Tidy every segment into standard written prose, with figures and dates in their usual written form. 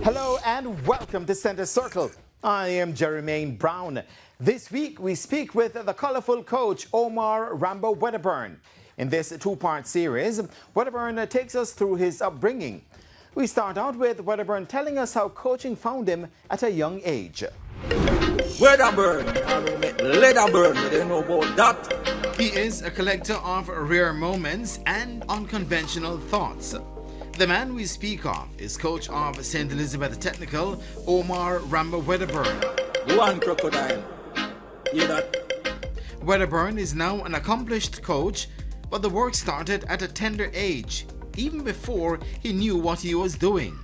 Hello and welcome to Center Circle. I am Jermaine Brown. This week we speak with the colorful coach Omar Rambo Wedderburn. In this two-part series, Wedderburn takes us through his upbringing. We start out with Wedderburn telling us how coaching found him at a young age. Wedderburn, Leatherburn, they know about that. He is a collector of rare moments and unconventional thoughts. The man we speak of is coach of St. Elizabeth Technical, Omar Rambo Wedderburn. One crocodile. Hear that? Wedderburn is now an accomplished coach, but the work started at a tender age, even before he knew what he was doing.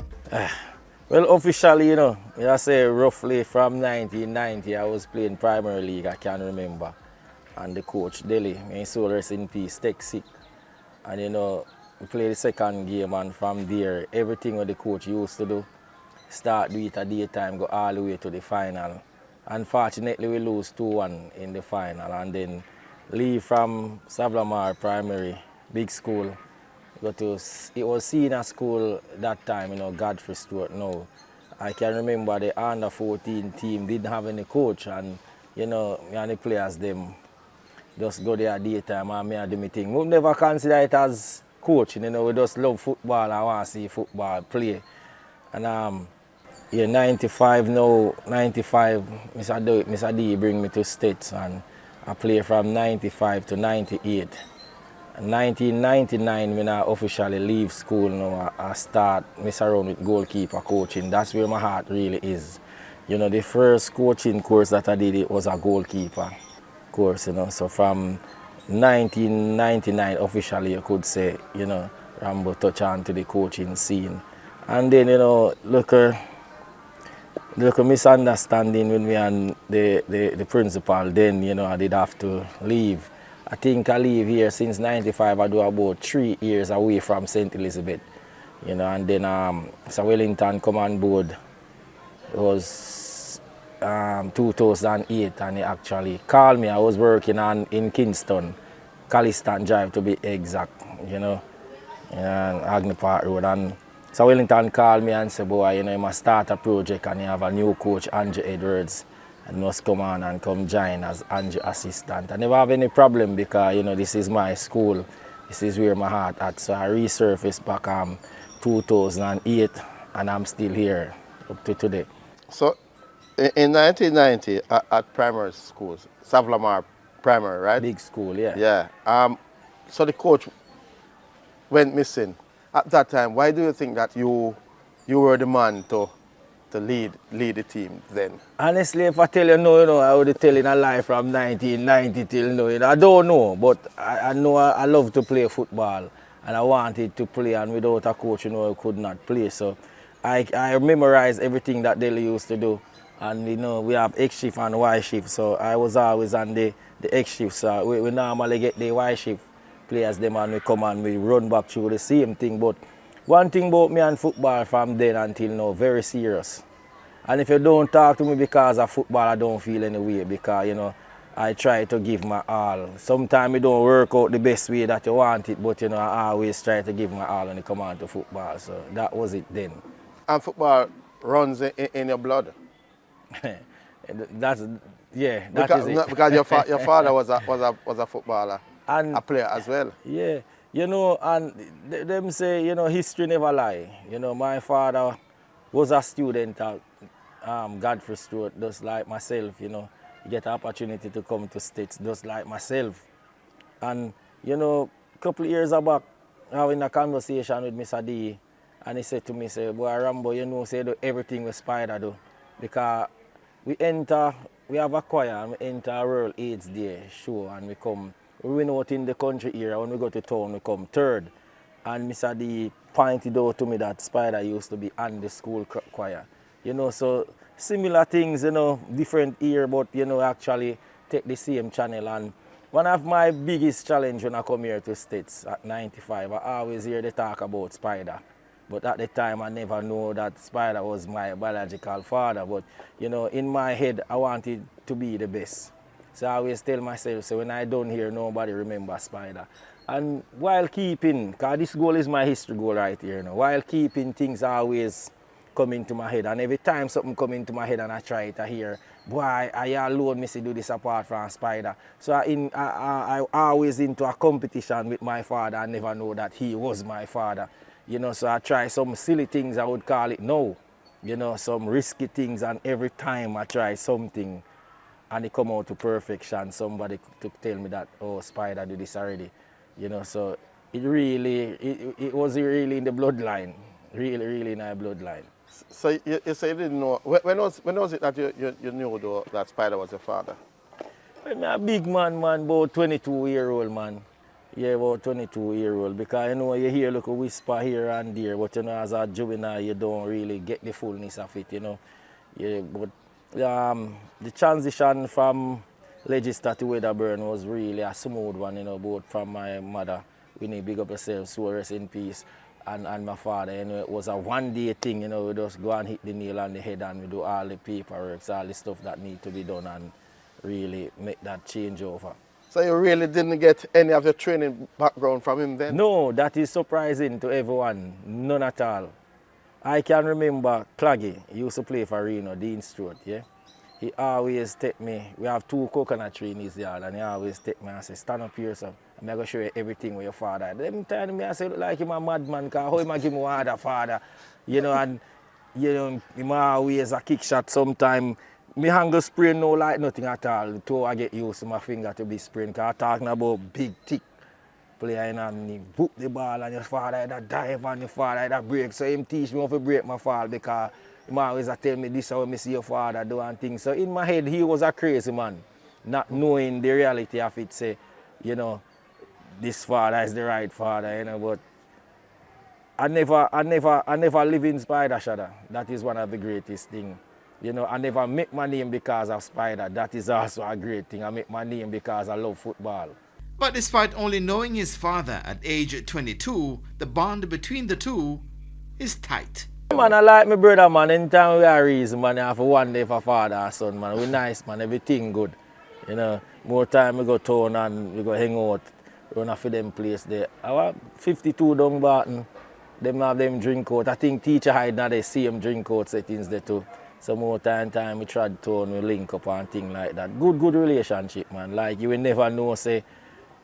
Well, officially, I say roughly from 1990, I was playing Primary League, I can remember. And the coach, Delhi, may his soul rest in peace, take sick. And we played the second game, and from there, everything what the coach used to do, start do it at daytime, go all the way to the final. Unfortunately, we lose 2-1 in the final, and then leave from Savlamar Primary, big school. It was senior school that time, Godfrey Stewart now. I can remember the under 14 team didn't have any coach, and me and the players them just go there daytime and me and do my thing. We never consider it as coaching, we just love football and want to see football play. And 95 now, 95, Mr. D bring me to StETHS, and I play from 95 to 98. In 1999, when I officially leave school, I start mess around with goalkeeper coaching. That's where my heart really is. The first coaching course that I did, it was a goalkeeper course, So from 1999, officially, you could say, Rambo touch on to the coaching scene. And then, look a misunderstanding with me and the principal. Then, I did have to leave. I think I leave here since 95. I do about 3 years away from St. Elizabeth, and then Sir Wellington come on board. It was 2008, and he actually called me. I was working in Kingston, Calliston Drive to be exact, and Agnew Park Road. And Sir Wellington called me and said, boy, you must start a project, and you have a new coach, Andrew Edwards. And must come on and come join as Andrew assistant. I never have any problem because this is my school, this is where my heart at. So I resurfaced back 2008, and I'm still here up to today. So in 1990 at primary schools, Savlamar Primary, right? Big school, yeah. Yeah. So the coach went missing at that time. Why do you think that you were the man to lead the team then? Honestly, if I tell you no, I would tell you a lie from 1990 till now. I don't know, but I know I love to play football, and I wanted to play, and without a coach, I could not play. So I memorized everything that Delhi used to do, and we have X shift and Y shift. So I was always on the X shift. So we normally get the Y shift players them, and we come and we run back through the same thing. But one thing about me and football from then until now, very serious. And if you don't talk to me because of football, I don't feel any way, because, I try to give my all. Sometimes it don't work out the best way that you want it, but, I always try to give my all when it comes on to football. So that was it then. And football runs in your blood? That is it. Because your father was a footballer, and a player as well. Yeah. And them say, history never lie. My father was a student at Godfrey Stewart, just like myself, You get the opportunity to come to StETHS, just like myself. And, a couple of years back, having a conversation with Mr. D, and he said to me, say, boy, Rambo, say do everything with Spider do. Because we have a choir, and we enter a World AIDS Day show, and we come. We win out in the country here. When we go to town, we come third. And Mr. D pointed out to me that Spider used to be on the school choir. So similar things, different here, but, actually take the same channel. And one of my biggest challenge when I come here to StETHS at 95, I always hear they talk about Spider. But at the time, I never know that Spider was my biological father. But, in my head, I wanted to be the best. So I always tell myself, so when I don't hear, nobody remember Spider. And while keeping, because this goal is my history goal right here, while keeping things always come into my head. And every time something come into my head and I try it, I hear, boy, I alone me do this apart from Spider. So I always into a competition with my father. I never know that he was my father. You know, so I try some silly things, I would call it no. You know, some risky things, and every time I try something and it come out to perfection, somebody to tell me that, oh, Spider did this already. You know, so it was really in the bloodline. Really in our bloodline. So you say you didn't know. When was it that you knew though, that Spider was your father? I'm a big man, about 22-year-old man. Yeah, about 22-year-old. Because you know, you hear a whisper here and there, but you know, as a juvenile, you don't really get the fullness of it, you know. Yeah, but the transition from Leicester to Wedderburn was really a smooth one, you know, both from my mother, Winnie, big up yourself, so rest in peace, and my father. You know, it was a one-day thing, you know, we just go and hit the nail on the head and we do all the paperwork, all the stuff that need to be done and really make that change over. So you really didn't get any of the training background from him then? No, that is surprising to everyone, none at all. I can remember Claggy, he used to play for Reno, Dean Stewart, yeah? He always take me, we have 2 coconut trees in his yard, and he always take me and say, stand up here, son. I'm going to show you everything with your father. Them time me, I say, look like him a madman, because how him a give me one other father? You know, and, you know, him always a kick shot sometime. Me handle sprain no like nothing at all. Until I get used to my finger to be sprained, because I'm talking about big, thick player, and he book the ball, and your father had a dive, and your father had a break. So him teach me how to break my fall, because he always tell me this how I see your father do and things. So in my head, he was a crazy man, not knowing the reality of it. Say, you know, this father is the right father, you know. But I never live in Spider Shadow. That is one of the greatest things. You know, I never make my name because of Spider. That is also a great thing. I make my name because I love football. But despite only knowing his father at age 22, the bond between the two is tight. Man, I like my brother, man. Anytime we are reason, man, I have one day for father and son, man. We nice, man. Everything good. You know, more time we go town and we go hang out. Run off for them place there. Our 52 down Barton, them have them drink out. I think teacher hide now they see them drink out settings there too. So more time we try town, we link up and things like that. Good relationship, man. Like you will never know, say,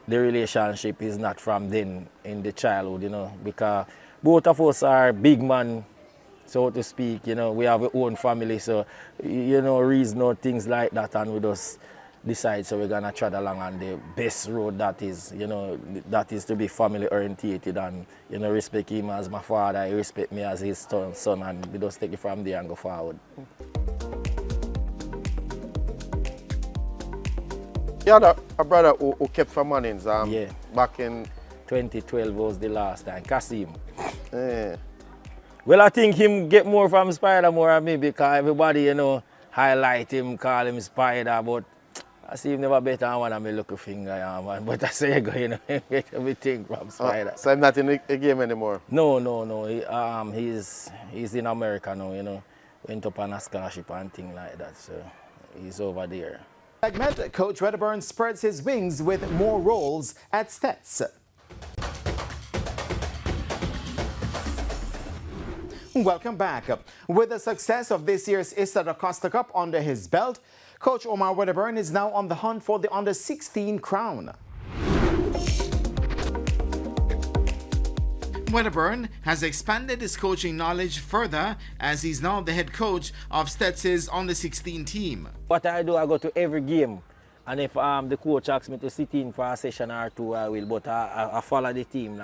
the relationship is not from then in the childhood, you know, because both of us are big man, so to speak, you know, we have our own family, so, you know, reason or things like that, and we just decide, so we're going to tread along on the best road that is, you know, that is to be family orientated and, you know, respect him as my father, he respect me as his son, and we just take it from there and go forward. You had a brother who kept for monies yeah. Back in 2012 was the last time, Kasim. Yeah. Well, I think him get more from Spider more than me, because everybody, you know, highlight him, call him Spider, but I see him never better than one of my little finger, yeah, man. But I say, you know, get everything from Spider. So I'm not in the game anymore? No. He's in America now, you know. Went up on a scholarship and things like that, so he's over there. Segment, Coach Wedderburn spreads his wings with more roles at StETHS. Welcome back. With the success of this year's StETHS Cup under his belt, Coach Omar Wedderburn is now on the hunt for the under-16 crown. Wedderburn has expanded his coaching knowledge further as he's now the head coach of StETHS' under-16 team. What I do, I go to every game, and if the coach asks me to sit in for a session or two, I will, but I follow the team,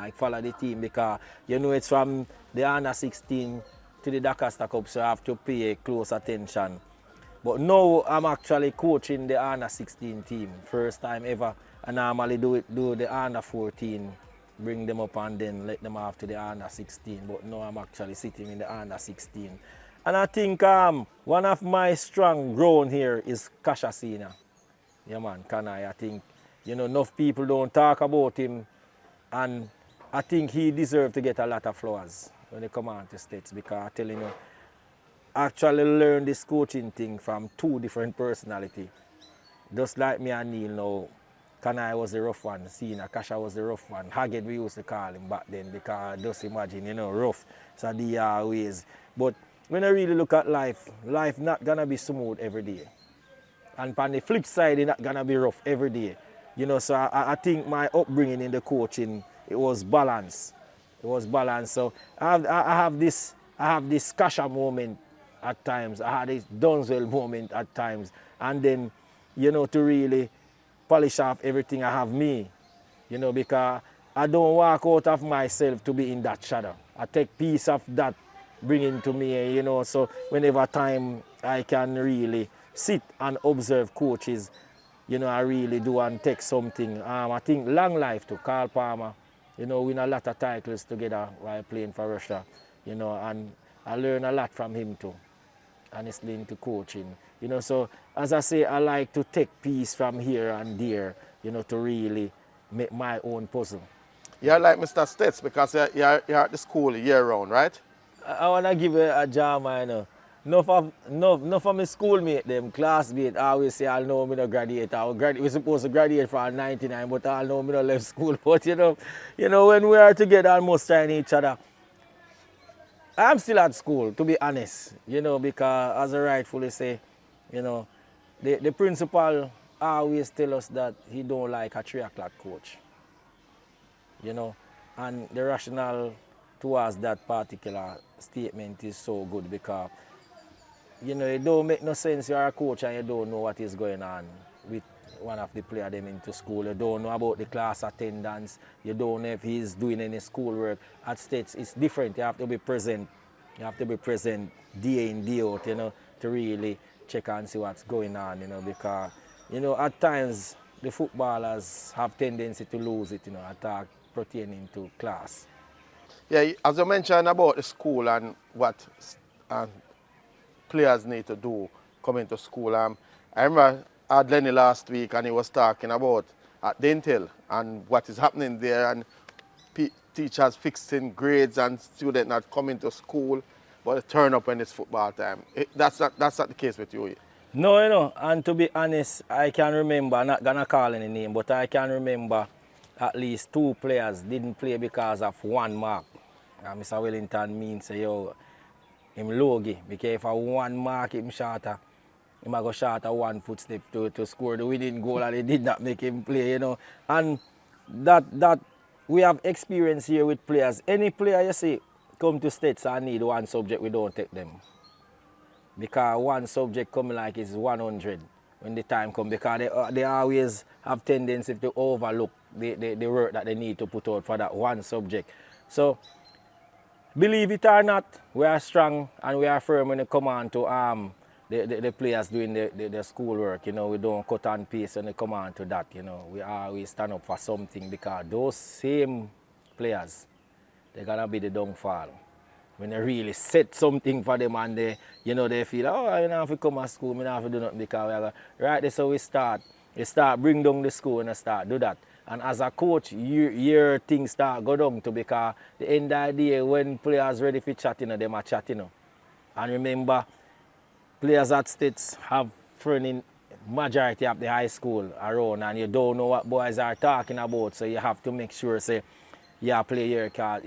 because you know it's from the under-16 to the Dakasta Cup, so I have to pay close attention. But now I'm actually coaching the under-16 team, first time ever. I normally do the under-14, bring them up and then let them off to the under-16, but now I'm actually sitting in the under-16. And I think one of my strong ground here is Kasha Senior. Yeah man, Kanai, I think, you know, enough people don't talk about him, and I think he deserves to get a lot of flowers when they come on to StETHS, because I'm telling you, I actually learned this coaching thing from 2 different personalities. Just like me and Neil now, Kanai was the rough one, Senior, Kasha was the rough one. Haggard we used to call him back then, because just imagine, you know, rough, so they are ways. But when I really look at life, life not gonna be smooth every day. And on the flip side, it's not gonna be rough every day. You know, so I think my upbringing in the coaching, it was balanced. It was balanced. So I have this Kasha moment at times. I had this Dunswell moment at times. And then, you know, to really polish off everything I have me. You know, because I don't walk out of myself to be in that shadow. I take piece of that, bring it to me, you know, so whenever time I can really sit and observe coaches, you know, I really do and take something. I think long life to Carl Palmer, you know, win a lot of titles together while playing for Russia, you know, and I learn a lot from him too, honestly, into coaching. You know, so as I say, I like to take piece from here and there, you know, to really make my own puzzle. You're like Mr. StETHS because you're at the school year round, right? I want to give a drama, you know. Enough of my schoolmate, them classmate, always say, I'll know I'm going to graduate. We're supposed to graduate for 99, but I'll know I'm going to leave school. But, you know, when we are together almost trying each other, I'm still at school, to be honest, you know, because as I rightfully say, you know, the principal always tell us that he don't like a 3 o'clock coach, you know, and the rationale towards that particular statement is so good because, you know, it don't make no sense you're a coach and you don't know what is going on with one of the players them into school. You don't know about the class attendance. You don't know if he's doing any schoolwork. At StETHS, it's different. You have to be present. You have to be present day in, day out, you know, to really check and see what's going on, you know, because, you know, at times the footballers have tendency to lose it, you know, attack pertaining to class. Yeah, as you mentioned about the school and what players need to do coming to school. I remember I had Lenny last week and he was talking about at Dental and what is happening there and teachers fixing grades and students not coming to school but they turn up when it's football time. That's not the case with you. No, you know, and to be honest, I can remember, I'm not gonna call any name, but I can remember at least 2 players didn't play because of 1 mark. Mr. Wellington means say, yo, him logy, because if I 1 mark him shorter, he might go shorter 1 footstep to score the winning goal and they did not make him play, you know. And that we have experience here with players. Any player you see come to StETHS and need 1 subject, we don't take them. Because 1 subject coming like is 100 when the time comes, because they always have tendency to overlook the work that they need to put out for that 1 subject. So, believe it or not, we are strong and we are firm when it comes on to the players doing the schoolwork. You know, we don't cut and paste when it comes on to that. You know, we always stand up for something because those same players, they're going to be the downfall. When they really set something for them and they, you know, they feel, oh, I don't have to come to school, I don't have to do nothing because we are right, that's how we start. You start bring down the school and start do that. And as a coach, your things start go down to because the end of the day when players ready for chatting, them are chatting. And remember, players at StETHS have friends in majority of the high school around and you don't know what boys are talking about, so you have to make sure say you play your card.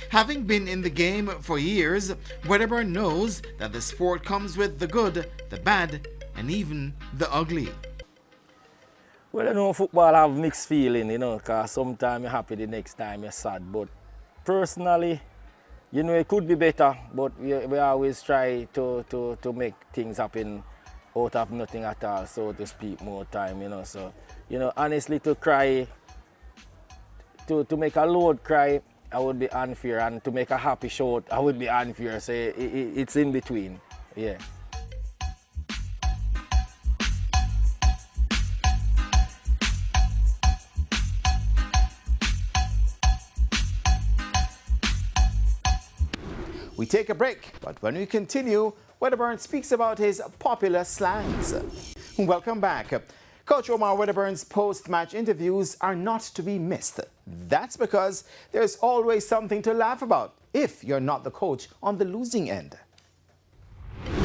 Having been in the game for years, Wedderburn knows that the sport comes with the good, the bad, and even the ugly. Well, you know, football have mixed feeling, you know, because sometimes you're happy, the next time you're sad. But personally, you know, it could be better, but we always try to make things happen out of nothing at all, so to speak, more time, you know. So, you know, honestly, to cry, to make a load cry, I would be unfair, and to make a happy shout, I would be unfair. So it's in between, yeah. We take a break, but when we continue, Wedderburn speaks about his popular slangs. Welcome back. Coach Omar Wedderburn's post-match interviews are not to be missed. That's because there's always something to laugh about if you're not the coach on the losing end.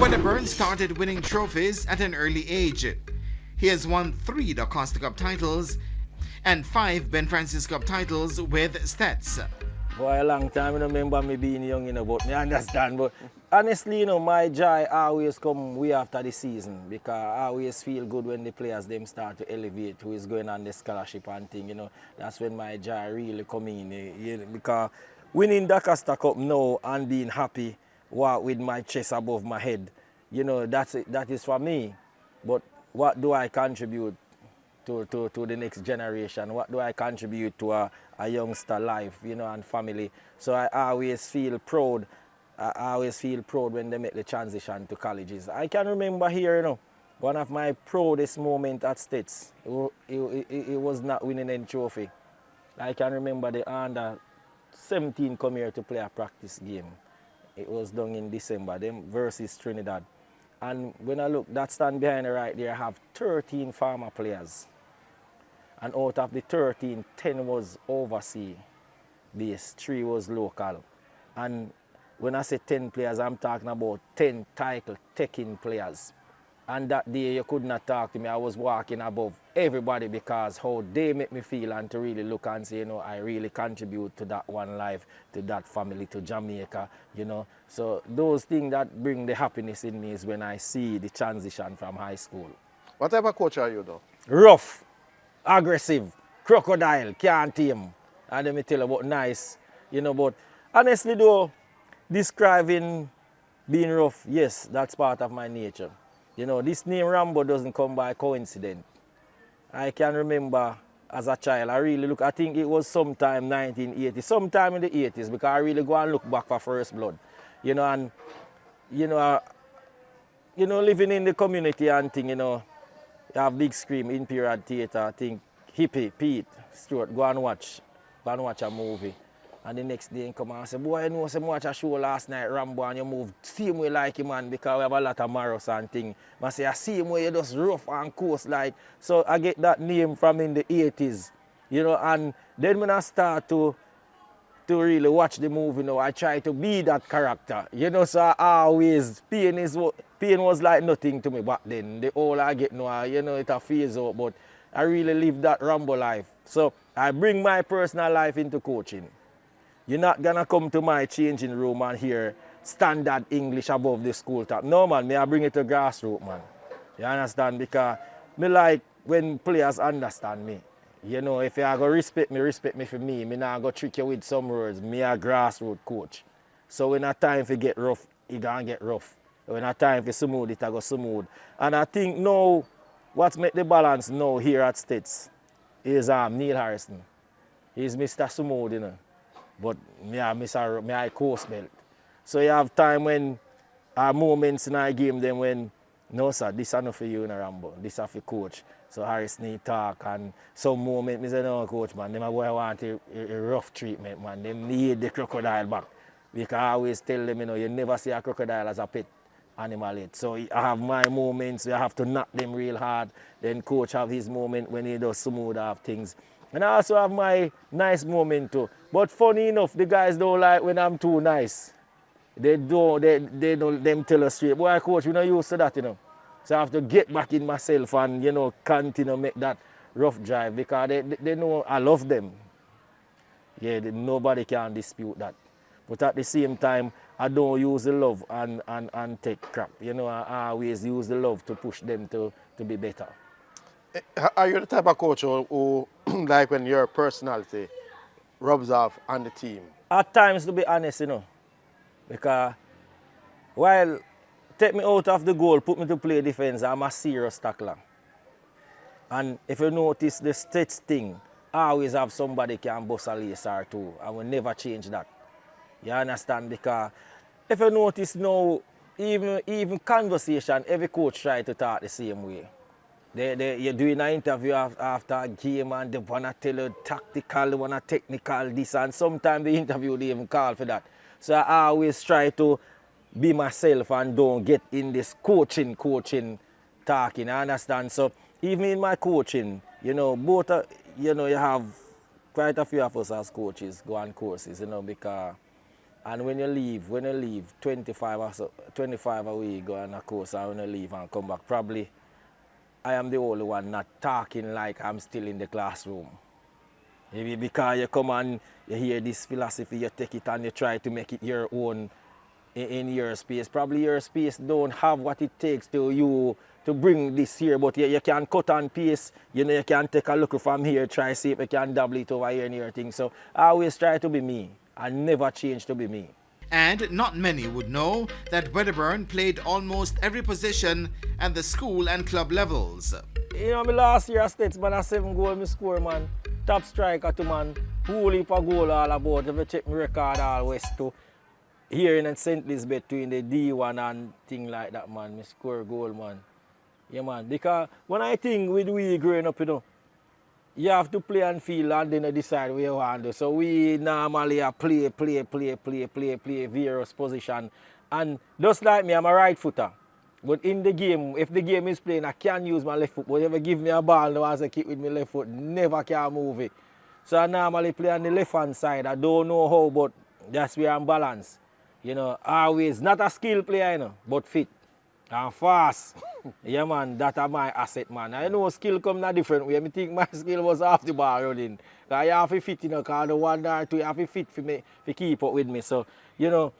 Wedderburn started winning trophies at an early age. He has won 3 DaCosta Cup titles and 5 Ben Francis Cup titles with StETHS. For a long time, I don't remember me being young, you know, but me understand. But honestly, you know, my joy always come way after the season because I always feel good when the players them start to elevate, who is going on the scholarship and thing, you know. That's when my joy really come in, you know, because winning the Costa Cup now and being happy with my chest above my head, you know, that is for me. But what do I contribute to the next generation? What do I contribute to a youngster life, you know, and family? So I always feel proud. I always feel proud when they make the transition to colleges. I can remember here, you know, one of my proudest moments at StETHS. It was not winning any trophy. I can remember the under 17 come here to play a practice game. It was done in December, them versus Trinidad. And when I look, that stand behind the right there, I have 13 former players. And out of the 13, 10 was overseas based, 3 was local. And when I say 10 players, I'm talking about 10 title-taking players. And that day, you could not talk to me. I was walking above everybody because how they make me feel and to really look and say, you know, I really contribute to that one life, to that family, to Jamaica, you know. So those things that bring the happiness in me is when I see the transition from high school. What type of coach are you, though? Rough, aggressive, crocodile, can't tame. And let me tell you about nice, you know, but honestly though, describing being rough, yes, that's part of my nature. You know, this name Rambo doesn't come by coincidence. I can remember as a child, I think it was sometime 1980, sometime in the 80s, because I really go and look back for First Blood. You know, and, you know, living in the community and thing, you know, you have big screen, Imperial Theatre, I think, Hippie, Pete, Stuart, go and watch a movie. And the next day, he come and say, boy, you know, I watch a show last night, Rambo, and you move same way like him, man, because we have a lot of marrows and things. I say, I see him where you just rough and coarse, like. So I get that name from in the 80s, you know, and then when I start to really watch the movie, you know, I try to be that character, you know, so I always, pain was like nothing to me back then. The all I get now, you know, it a phase out, but I really live that Rambo life. So I bring my personal life into coaching. You're not gonna come to my changing room and hear standard English above the school top. No, man, I bring it to grassroots, man. You understand? Because me like when players understand me. You know, if you are going to respect me for me. Me not going to trick you with some words. Me a grassroots coach. So when a time for get rough, it gonna get rough. When a time for smooth, it go smooth. And I think now, what's make the balance now here at StETHS is Neil Harrison. He's Mr. Smooth, you know. But me I coast belt. So you have time when moments in our game then when no sir, this is not for you in a Rambo, this is for coach. So Harris need talk and some moment me say no coach man, them boy want a rough treatment man. Them need the crocodile back. Because I always tell them, you know, you never see a crocodile as a pet animal yet. So I have my moments, you have to knock them real hard. Then coach have his moment when he does smooth off things. And I also have my nice moment too. But funny enough, the guys don't like when I'm too nice. They don't them tell us straight. Boy, coach, we're not used to that, you know. So I have to get back in myself and, you know, continue make that rough drive because they know I love them. Yeah, nobody can dispute that. But at the same time, I don't use the love and take crap. You know, I always use the love to push them to be better. Are you the type of coach who like when your personality rubs off on the team? At times, to be honest, you know, because while take me out of the goal, put me to play defense, I'm a serious tackler. And if you notice the StETHS thing, I always have somebody can bust a lace or two. I will never change that. You understand? Because if you notice now, even conversation, every coach try to talk the same way. You're doing an interview after a game and they want to tell you tactical, they want to technical, this, and sometimes the interview they even call for that. So I always try to be myself and don't get in this coaching talking, I understand? So even in my coaching, you know, you have quite a few of us as coaches go on courses, you know, because, and when you leave 25 away, go on a course, and when you leave and come back, probably I am the only one not talking like I'm still in the classroom. Maybe because you come and you hear this philosophy, you take it and you try to make it your own in your space. Probably your space don't have what it takes to you to bring this here, but you can cut and paste. You know, you can take a look from here, try see if you can double it over here and your thing. So I always try to be me. I never change to be me. And not many would know that Wedderburn played almost every position at the school and club levels. You know, my last year at StETHS, man, I 7 goals I score, man. Top striker to man. Whole heap of goal all about. If you check my record all west to here in St. Elizabeth between the D1 and thing like that, man. I score goal, man. Yeah, man. Because when I think with we growing up, you know, you have to play and feel and then you decide where you want to do. So we normally play various position. And just like me, I'm a right footer. But in the game, if the game is playing, I can use my left foot. But if you give me a ball now as I keep with my left foot, never can move it. So I normally play on the left hand side. I don't know how, but that's where I'm balanced. You know, always not a skill player, you know, but fit and fast. Yeah, man, that's my asset, man. I know skill come in a different way. I think my skill was off the ball running. Because you have to fit, you know, because the 1 or 2, you have to fit for me, to keep up with me. So, you know,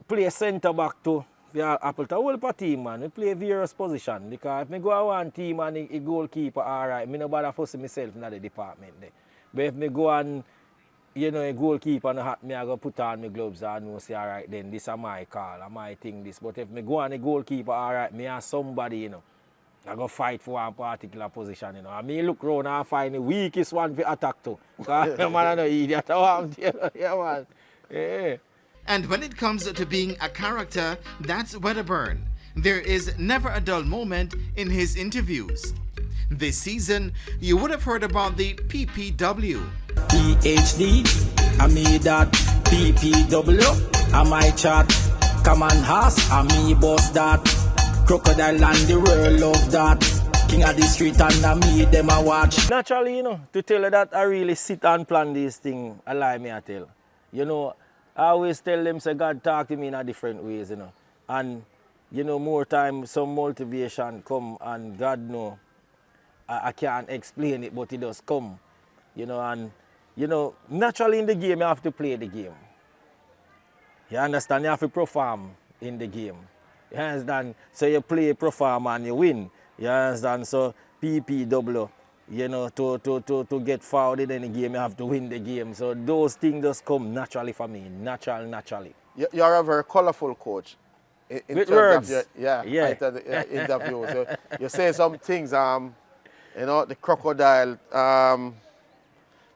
play centre back too. Yeah, Appleton, whole per team, man. We play various position. Because if I go on one team and a goalkeeper, all right, I no bother fussing myself in the department there. But if I go on, you know, a goalkeeper and a hat, I go put on my gloves and know, say, all right, then this is my call, I might think this. But if I go on a goalkeeper, all right, me and somebody, you know, I go fight for one particular position, you know. I mean, look around and find the weakest one for attack to. Because the man is no idiot. Yeah, man. Yeah. And when it comes to being a character, that's Wedderburn. There is never a dull moment in his interviews. This season, you would have heard about the PPW. PhD, I made that PPW, I my chat, come on horse, I me boss that, crocodile and the world love that, king of the street and I me them a watch. Naturally, you know, to tell you that I really sit and plan these things, I lie me I tell. You know, I always tell them, say God talk to me in a different ways, you know. And, you know, more time, some motivation come and God know, I can't explain it, but it does come. You know, and, you know, naturally in the game, you have to play the game. You understand? You have to perform in the game. You understand? So you play, perform, and you win. You understand? So PPW, you know, to get forward in the game, you have to win the game. So those things just come naturally for me, naturally. You're a very colorful coach. In with terms words. of your, interview. So you say some things, you know, the crocodile,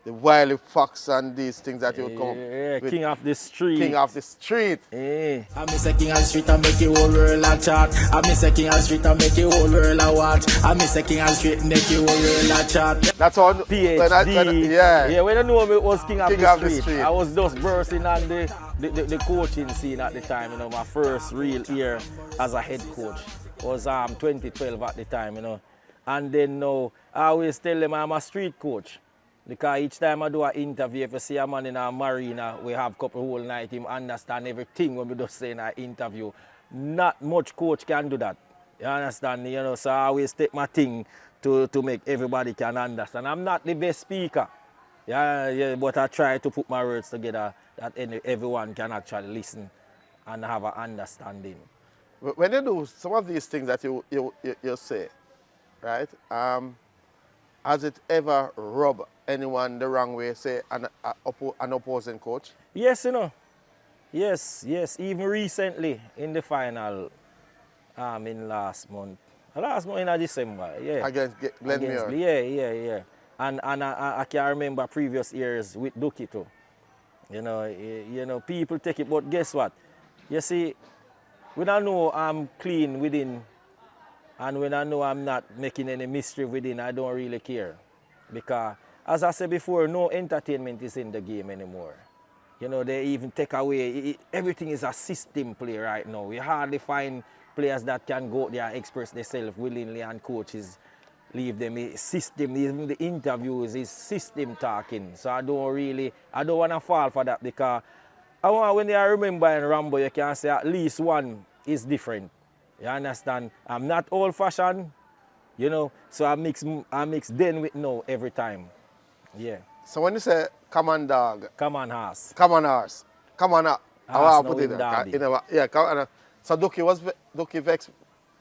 the wily fox and these things that you would come with. King of the street. King of the street. Yeah. I miss a king of the street and make the whole world a chat. I miss a king of the street and make the whole world a watch. I miss a king of the street and make the whole world a chat. That's all. PhD. Yeah, when I knew me was king of the street, I was just bursting on the coaching scene at the time. You know, my first real year as a head coach was 2012 at the time. You know, and then now I always tell them I'm a street coach. Because each time I do an interview, if you see a man in a marina, we have a couple whole night, him understand everything when we just say in an interview. Not much coach can do that. You understand? You know, so I always take my thing to make everybody can understand. I'm not the best speaker. Yeah, but I try to put my words together that everyone can actually listen and have an understanding. When you do some of these things that you say, right? Has it ever rubbed anyone the wrong way, say an opposing coach? Yes, you know. Yes. Even recently in the final, in last month in December, yeah. Against Glenn Muir. Yeah. And I can remember previous years with Duki too. You know, people take it, but guess what? You see, when I know I'm clean within, and when I know I'm not making any mystery within, I don't really care. Because, as I said before, no entertainment is in the game anymore. You know, they even take away, everything is a system play right now. You hardly find players that can go there and express themselves willingly and coaches leave them a system. Even the interviews is system talking. So I don't want to fall for that because when I remember in Rambo, you can say at least one is different. You understand? I'm not old-fashioned, you know, so I mix then with no every time. Yeah. So when you say come on dog, Come on, horse. come on horse, come on up. Horse Put now it him there. daddy. You know, yeah, come on. So Duki vexed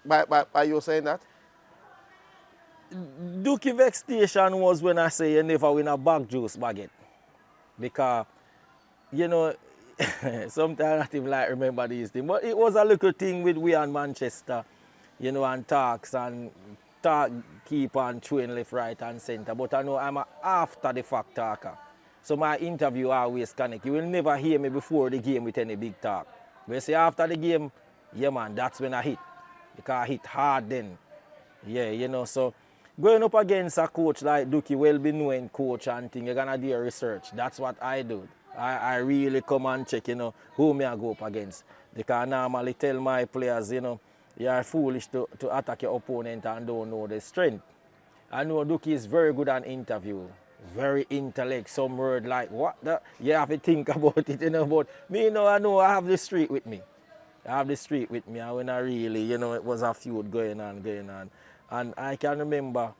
by you saying that? Dookie vexation was when I say you never win a bag juice baguette. Because, you know, sometimes I don't even like remember these things. But it was a little thing with we and Manchester, you know, and talks and talk, keep on chewing left, right and centre. But I know I'm a after the fact talker. So my interview always connect. You will never hear me before the game with any big talk. When you say after the game, yeah man, that's when I hit. Because I hit hard then. Yeah, you know, so going up against a coach like Dookie, well-be-known coach and thing, you're going to do your research. That's what I do. I really come and check, you know, who me I go up against. Because I normally tell my players, you know, you are foolish to attack your opponent and don't know the strength. I know Dookie is very good at interview. Very intellect, some word like what the, you have to think about it, you know, but me, you know, I have the street with me. I have the street with me, and when I really, you know, it was a feud going on. And I can remember,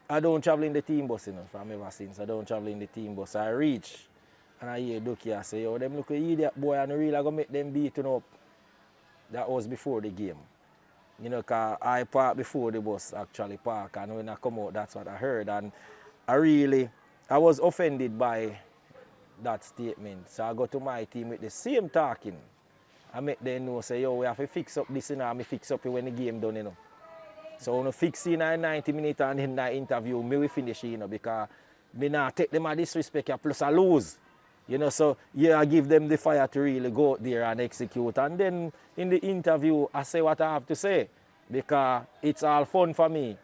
I don't travel in the team bus, you know, from ever since. I don't travel in the team bus. I reach, and I hear Dookie, I say, yo, them look at idiot boy, and really going to make them beaten up. That was before the game. You know, because I parked before the bus actually park, and when I come out, that's what I heard. And I was offended by that statement. So I go to my team with the same talking. I make them know, say, yo, we have to fix up this, you know, and I fix up it when the game done, you know. So when I fix it in 90 minutes and in that interview, me we finish it, you know, because me not take them a disrespect, plus I lose. You know, so yeah, I give them the fire to really go out there and execute. And then in the interview, I say what I have to say, because it's all fun for me.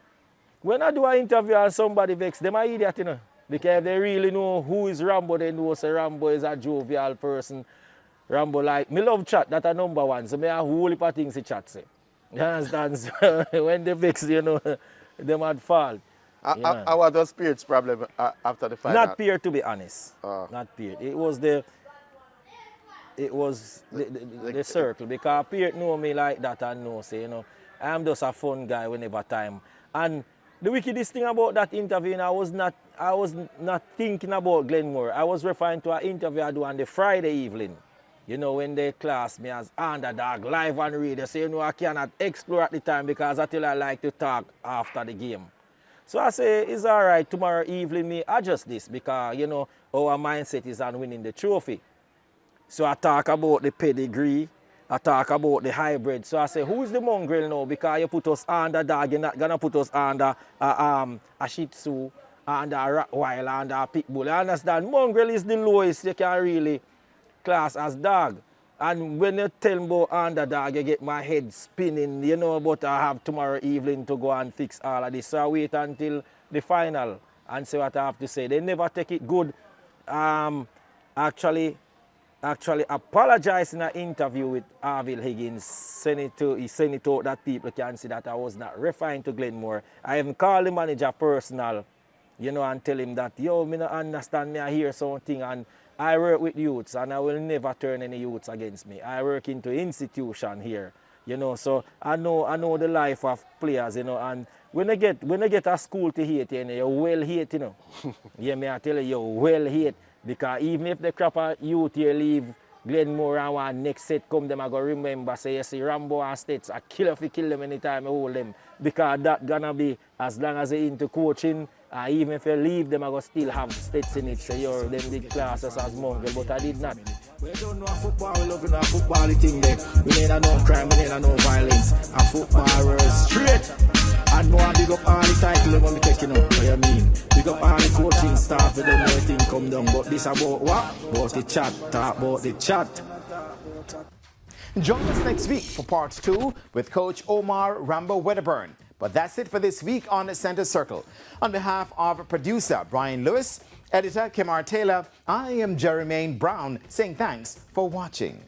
When I do an interview and somebody vex, them are idiot, you know. Because if they really know who is Rambo, they know say Rambo is a jovial person. Rambo like, me love chat, that's a number one. So me have a whole heap of things to chat say. You understand? So when they vex, you know, them at fault. How was Spirit's problem after the fight? Not peer, to be honest. Not peer. It was the circle. Because Peer know me like that and know, say, you know, I'm just a fun guy whenever time. And the wickedest thing about that interview, I was not thinking about Glenmore. I was referring to an interview I do on the Friday evening. You know, when they class me as underdog, live on radio. So, you know, I cannot explore at the time because I tell I like to talk after the game. So I say, it's all right, tomorrow evening me adjust this because, you know, our mindset is on winning the trophy. So I talk about the pedigree. I talk about the hybrid. So I say, who's the mongrel now? Because you put us under dog, you're not going to put us under a Shih Tzu, under a Rottweiler, under a Pitbull. You understand? Mongrel is the lowest you can really class as dog. And when you tell me about underdog, you get my head spinning, you know, but I have tomorrow evening to go and fix all of this. So I wait until the final and see what I have to say. They never take it good. Actually apologized in an interview with Arville Higgins, he sent it out that people can see that I was not referring to Glenmore. I even called the manager personal, you know, and tell him that, yo, me not understand, me I hear something, and I work with youths and I will never turn any youths against me. I work into institution here, you know, so I know the life of players, you know, and when I get a school to hate, you know, you're well hate, you know. Yeah, me I tell you, you're well hate. Because even if the crop of youth here leave Glenmore and one next set come, them I go remember, say, you see Rambo and StETHS, I kill if you kill them anytime I hold them. Because that gonna be, as long as they into coaching, even if you leave them, I go still have StETHS in it. So you're them big classes as mongrel, but I did not. We don't know football, we love a football thing there. We need no crime, we need no violence. A footballer straight. And more big up all the title when we taking up, what you mean? Big up all the coaching staff, we don't know anything come down. But this about what? About the chat, talk about the chat. Join us next week for part 2 with Coach Omar Rambo Wedderburn. But that's it for this week on Center Circle. On behalf of producer Brian Lewis, editor Kimar Taylor, I am Jermaine Brown saying thanks for watching.